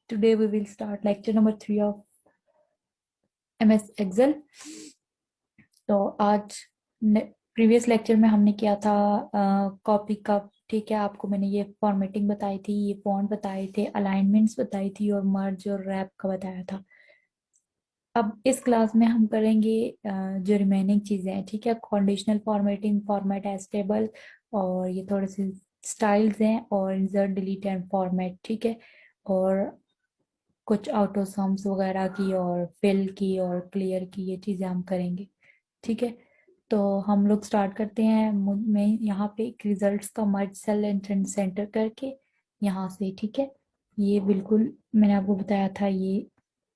Today we will start lecture number 3 of MS Excel। तो आज previous lecture में हमने किया था कॉपी का। ठीक है, आपको मैंने ये फॉर्मेटिंग बताई थी, ये फॉन्ट बताए थे, अलाइनमेंट्स बताई थी और मर्ज और रैप का बताया था। अब इस क्लास में हम करेंगे जो रिमेनिंग चीजें हैं। ठीक है, conditional formatting, format as table, और ये थोड़े से स्टाइल्स हैं, और इंसर्ट डिलीट एंड फॉर्मेट। ठीक है, और कुछ ऑटोसम्स वगैरह की और फिल की और क्लियर की, ये चीजें हम करेंगे। ठीक है, तो हम लोग स्टार्ट करते हैं। मैं यहाँ पे एक रिजल्ट्स का मर्ज सेल एंड सेंटर करके यहाँ से। ठीक है, ये बिल्कुल मैंने आपको बताया था, ये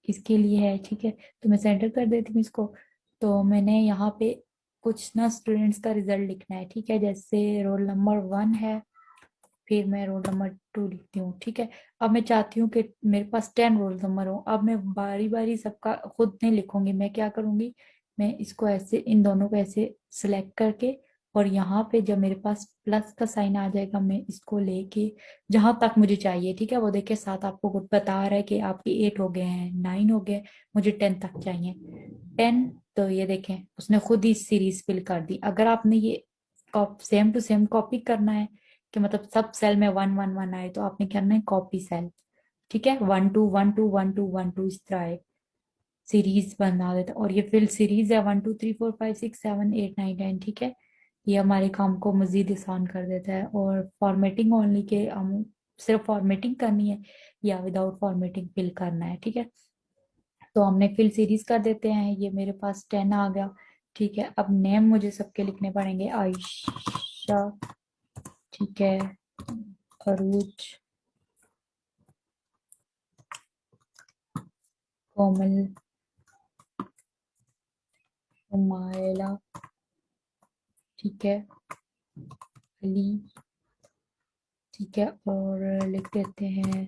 इसके लिए है। ठीक है, तो मैं सेंटर कर देती हूँ इसको। तो मैंने यहाँ पे कुछ ना स्टूडेंट्स का रिजल्ट लिखना है। ठीक है, जैसे रोल नंबर 1 है, फिर मैं रोल नंबर 2 लिखती हूँ। ठीक है, अब मैं चाहती हूँ कि मेरे पास 10 रोल नंबर हो। अब मैं बारी बारी सबका खुद नहीं लिखूंगी। मैं क्या करूंगी, मैं इसको ऐसे, इन दोनों को ऐसे सिलेक्ट करके, और यहाँ पे जब मेरे पास प्लस का साइन आ जाएगा, मैं इसको लेके जहां तक मुझे चाहिए। ठीक है, वो देखिए साथ आपको कुछ बता रहा है कि आपके 8 हो गए हैं, 9 हो गए, मुझे 10 तक चाहिए। 10, तो ये देखें उसने खुद ही सीरीज फिल कर दी। अगर आपने ये सेम टू सेम कॉपी करना है कि मतलब सब सेल में 1 1 1 आए, तो आपने करना है कॉपी सेल। ठीक है, 1 2 1 2 1 2 इस तरह है, सीरीज बना देता। और ये फिल सीरीज है 1 2 3 4 5 6 7 8 9 10। ठीक है, ये हमारे काम को मजीद आसान कर देता है। और फॉर्मेटिंग ओनली के हम सिर्फ फॉर्मेटिंग करनी है या विदाउट फॉर्मेटिंग फिल करना है। ठीक है, तो हमने फिल सीरीज कर देते हैं। ये मेरे पास 10 आ गया। ठीक है, अब नेम मुझे सबके लिखने पड़ेंगे। आयशा, ठीक है, अरूज, कोमल, हुमायला, ठीक है, अली, ठीक है, और लिख देते हैं।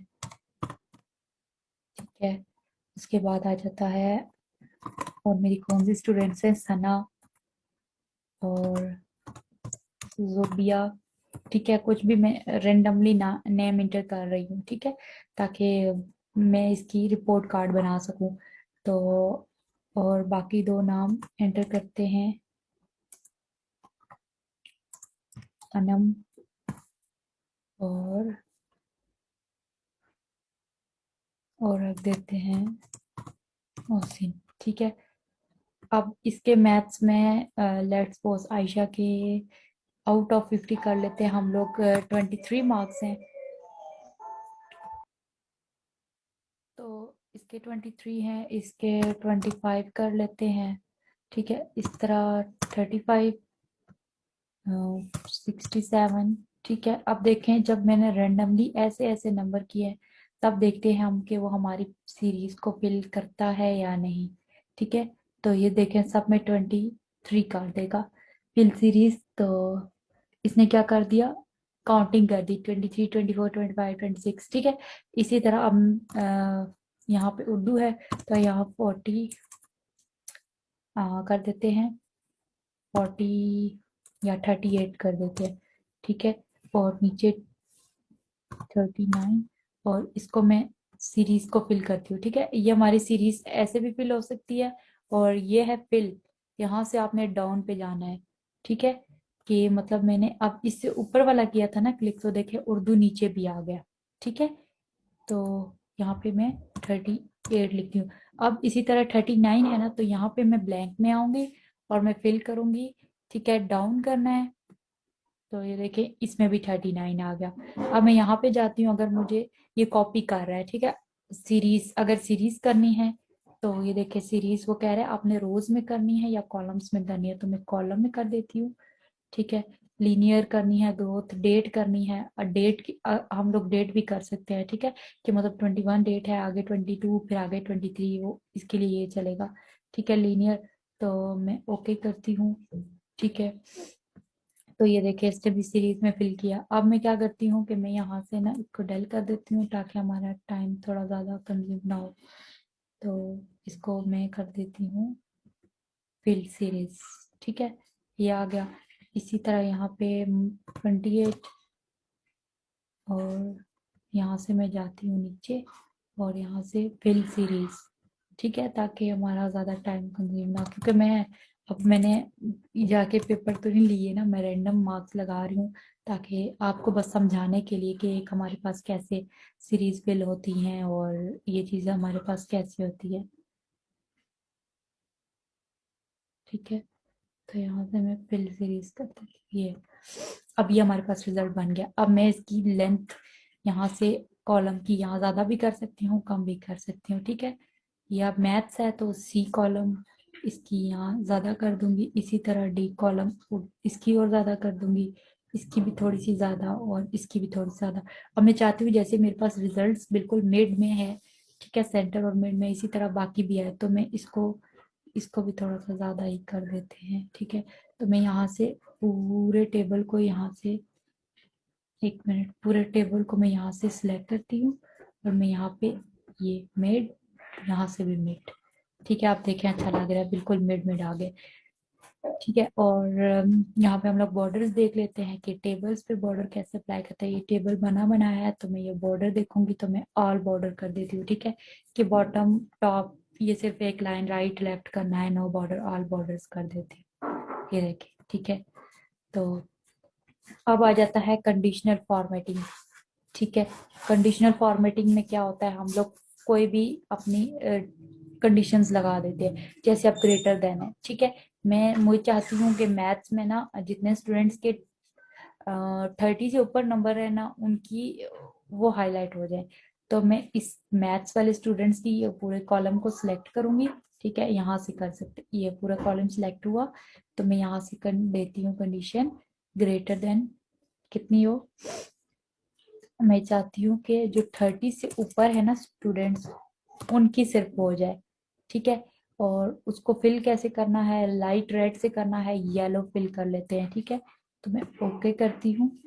ठीक है, उसके बाद आ जाता है, और मेरी कौन सी स्टूडेंट्स हैं, सना और जोबिया। ठीक है, कुछ भी मैं रेंडमली ना नेम इंटर कर रही हूँ। ठीक है, ताकि मैं इसकी रिपोर्ट कार्ड बना सकूं। तो और बाकी दो नाम एंटर करते हैं, अनम और रख देते हैं मोहसिन। ठीक है, अब इसके मैथ्स में लेट्स सपोज आयशा के आउट ऑफ 50 कर लेते हैं हम लोग। 23 मार्क्स हैं, तो इसके 23 हैं, इसके 25 कर लेते हैं। ठीक है, इस तरह 35, 67। ठीक है, अब देखें जब मैंने रेंडमली ऐसे ऐसे नंबर किए, तब देखते हैं हम कि वो हमारी सीरीज को फिल करता है या नहीं। ठीक है, तो ये देखें सब में 23 कर देगा फिल सीरीज। तो इसने क्या कर दिया, काउंटिंग कर दी, 23 24 25 26। ठीक है, इसी तरह अब यहाँ पे उर्दू है, तो यहाँ 40 कर देते हैं, 40 या 38 कर देते हैं। ठीक है, और नीचे 39, और इसको मैं सीरीज को फिल करती हूँ। ठीक है, ये हमारी सीरीज ऐसे भी फिल हो सकती है, और ये है फिल, यहाँ से आपने डाउन पे जाना है। ठीक है, कि मतलब मैंने अब इससे ऊपर वाला किया था ना क्लिक, तो देखे उर्दू नीचे भी आ गया। ठीक है, तो यहाँ पे मैं 38 लिखती हूँ। अब इसी तरह 39 है ना, तो यहाँ पे मैं ब्लैंक में आऊंगी और मैं फिल करूंगी। ठीक है, डाउन करना है, तो ये देखिए इसमें भी 39 आ गया। अब मैं यहाँ पे जाती हूँ, अगर मुझे ये कॉपी कर रहा है। ठीक है, सीरीज अगर सीरीज करनी है, तो ये देखिए सीरीज वो कह रहा है आपने रोज में करनी है या कॉलम्स में करनी है, तो मैं कॉलम में कर देती हूँ। ठीक है, लीनियर करनी है, ग्रोथ, डेट करनी है, और डेट की हम लोग डेट भी कर सकते हैं। ठीक है, कि मतलब 21 डेट है, आगे 22, फिर आगे 23, वो इसके लिए ये चलेगा। ठीक है, लीनियर, तो मैं ओके करती हूँ। ठीक है, तो ये देखिए इसने भी सीरीज में फिल किया। अब मैं क्या करती हूँ कि मैं यहाँ से ना इसको डेल कर देती हूँ, ताकि हमारा टाइम थोड़ा ज्यादा कंज्यूम ना हो। तो इसको मैं कर देती हूँ फिल सीरीज। ठीक है, ये आ गया। इसी तरह यहाँ पे 28, और यहाँ से मैं जाती हूँ नीचे, और यहाँ से फिल सीरीज, ठीक है, ताकि हमारा ज्यादा टाइम कंज्यूम ना, क्योंकि मैंने जाके पेपर तो नहीं लिए ना, मैं रैंडम मार्क्स लगा रही हूँ, ताकि आपको बस समझाने के लिए कि एक हमारे पास कैसे सीरीज फिल होती हैं और ये चीजें हमारे पास कैसे होती है। ठीक है, तो यहाँ से मैं फिल सीरीज करती हूँ ये। अब ये हमारे पास रिजल्ट बन गया। अब मैं इसकी लेंथ यहाँ से कॉलम की यहाँ ज्यादा भी कर सकती हूँ, कम भी कर सकती हूँ, ठीक है। ये अब मैथ्स है तो सी कॉलम इसकी यहाँ ज्यादा कर दूंगी, इसी तरह डी कॉलम इसकी और ज्यादा कर दूंगी, इसकी भी थोड़ी सी ज्यादा और इसकी भी थोड़ी सी ज्यादा। अब मैं चाहती हूँ जैसे मेरे पास रिजल्ट्स बिल्कुल मिड में है, ठीक है, सेंटर और मिड में, इसी तरह बाकी भी है, तो मैं इसको इसको भी थोड़ा सा ज्यादा ही कर देते हैं, ठीक है। तो मैं यहाँ से पूरे टेबल को यहाँ से, एक मिनट, पूरे टेबल को मैं यहाँ से सिलेक्ट करती हूँ और मैं यहाँ पे ये मिड, यहाँ से भी मिड, ठीक है। आप देखें अच्छा लग रहा है, बिल्कुल मिड मिड आ गए, ठीक है। और यहाँ पे हम लोग बॉर्डर्स देख लेते हैं कि टेबल्स पे बॉर्डर कैसे अप्लाई करते हैं। ये टेबल बना बनाया है तो मैं ये बॉर्डर देखूंगी तो मैं ऑल बॉर्डर कर देती हूँ, ठीक है, कि बॉटम टॉप ये सिर्फ एक लाइन राइट लेफ्ट करना है, नो बॉर्डर ऑल बॉर्डर्स कर देती हूँ, ये देखिए, ठीक है। तो अब आ जाता है कंडीशनल फॉर्मेटिंग, ठीक है। कंडीशनल फॉर्मेटिंग में क्या होता है, हम लोग कोई भी अपनी कंडीशंस लगा देते हैं, जैसे अब ग्रेटर देन है, ठीक है। मुझे चाहती हूँ कि मैथ्स में ना जितने स्टूडेंट्स के 30 से ऊपर नंबर है ना, उनकी वो हाईलाइट हो जाए। तो मैं इस मैथ्स वाले स्टूडेंट्स की ये पूरे कॉलम को सिलेक्ट करूंगी, ठीक है। यहाँ से कर सकते, ये पूरा कॉलम सिलेक्ट हुआ तो मैं यहाँ से कर देती हूँ कंडीशन ग्रेटर देन कितनी हो, मैं चाहती हूँ कि जो 30 से ऊपर है ना स्टूडेंट्स, उनकी सिर्फ हो जाए, ठीक है। और उसको फिल कैसे करना है, लाइट रेड से करना है, येलो फिल कर लेते हैं, ठीक है। तो मैं ओके करती हूँ,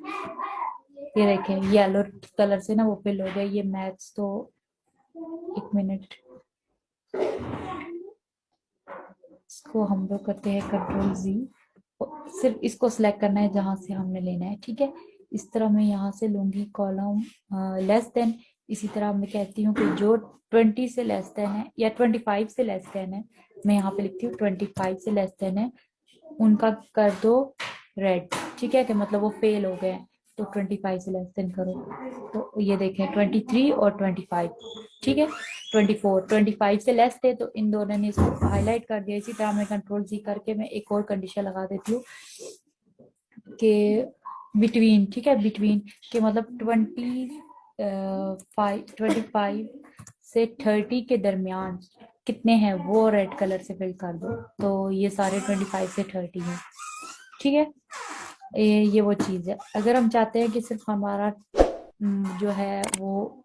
ये देखें येलो कलर से ना वो फिल हो गया। ये मैथ्स तो, एक मिनट, इसको हम लोग करते हैं कंट्रोल जी, सिर्फ इसको सिलेक्ट करना है जहां से हमने लेना है, ठीक है। इस तरह मैं यहाँ से लूंगी कॉलम लेस देन, इसी तरह मैं कहती हूँ कि जो 20 से लेस देन है या 25 से लेस देन है, मैं यहाँ पे लिखती हूँ 25 से लेस देन है, उनका कर दो रेड, ठीक है, कि मतलब वो फेल हो गए हैं। तो 25 से लेस देन करो, तो ये देखें 23 और 25, ठीक है। 24 25 से लेस थे तो इन दोनों ने इसको हाईलाइट कर दिया। इसी तरह मैं कंट्रोल जी करके मैं एक और कंडीशन लगा देती हूँ कि बिटवीन, ठीक है, बिटवीन के मतलब 25 से 30 के दरमियान कितने हैं वो रेड कलर से फिल कर दो। तो ये सारे 25 से 30 हैं, ठीक है। ये वो चीज है। अगर हम चाहते हैं कि सिर्फ हमारा जो है वो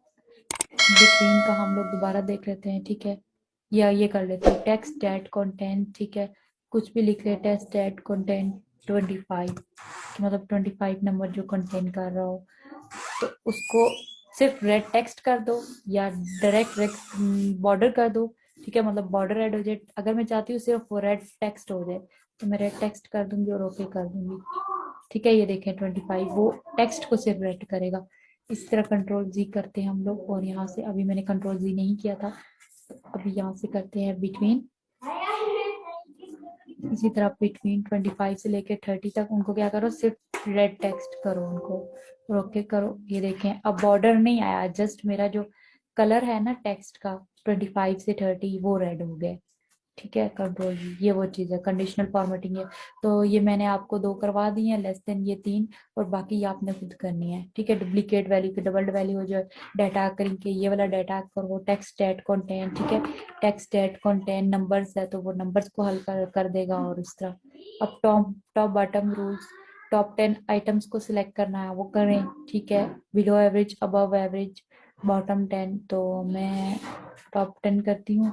बिटवीन का, हम लोग दोबारा देख लेते हैं, ठीक है, या ये कर लेते हैं टेक्स्ट डेट कंटेंट, ठीक है, कुछ भी लिख लेते हैं, टेक्स्ट डेट कंटेंट 25, मतलब 25 नंबर जो कंटेंट कर रहा हो, तो उसको सिर्फ रेड टेक्स्ट कर दो या डायरेक्ट बॉर्डर कर दो, ठीक है, मतलब बॉर्डर रेड हो जाए। अगर मैं चाहती हूँ सिर्फ वो रेड टेक्स्ट हो जाए तो मैं रेड टेक्स्ट कर दूंगी और ओके कर दूंगी, ठीक है। ये देखें 25 वो टेक्स्ट को सिर्फ रेड करेगा। इस तरह कंट्रोल जी करते हैं हम लोग, और यहाँ से अभी मैंने कंट्रोल जी नहीं किया था, तो अभी यहाँ से करते हैं बिटवीन, इसी तरह बिटवीन 25 से लेके 30 तक उनको क्या करो, सिर्फ रेड टेक्स्ट करो उनको, ओके करो। ये देखें अब बॉर्डर नहीं आया, जस्ट मेरा जो कलर है ना टेक्स्ट का 25 से 30 वो रेड हो गए, ठीक है। कंट्रोल ये वो चीज है, कंडीशनल फॉर्मेटिंग है। तो ये मैंने आपको दो करवा दी है, लेस देन ये तीन, और बाकी ये आपने खुद करनी है, ठीक है। डुप्लीकेट वैल्यू की डबल वैल्यू हो जाए, डाटा करेंगे ये वाला डाटा करो, टेक्स्ट डेट कंटेंट, ठीक है, टेक्स्ट डेट कंटेंट नंबर्स है तो वो नंबर्स को हल कर देगा, और इस तरह। अब top top bottom rules, top 10 items को सिलेक्ट करना है वो करें, ठीक है, below average above average bottom 10, तो मैं टॉप 10 करती हूँ,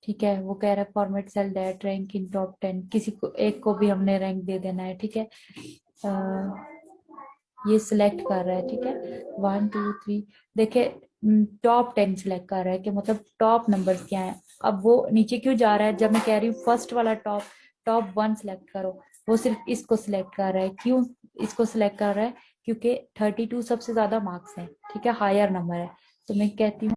ठीक है। वो कह रहा है format cell that rank in top 10, किसी को एक को भी हमने रैंक दे देना है, ठीक है। ये सिलेक्ट कर रहा है, ठीक है, 1 2 3, देखे टॉप 10 सिलेक्ट कर रहा है कि मतलब टॉप नंबर्स क्या है। अब वो नीचे क्यों जा रहा है, जब मैं कह रही हूँ फर्स्ट वाला टॉप टॉप 1 सिलेक्ट करो, वो सिर्फ इसको सिलेक्ट कर रहा है। क्यों इसको सिलेक्ट कर रहा है, क्योंकि 32 सबसे ज्यादा मार्क्स है, ठीक है, हायर नंबर है। तो मैं कहती हूँ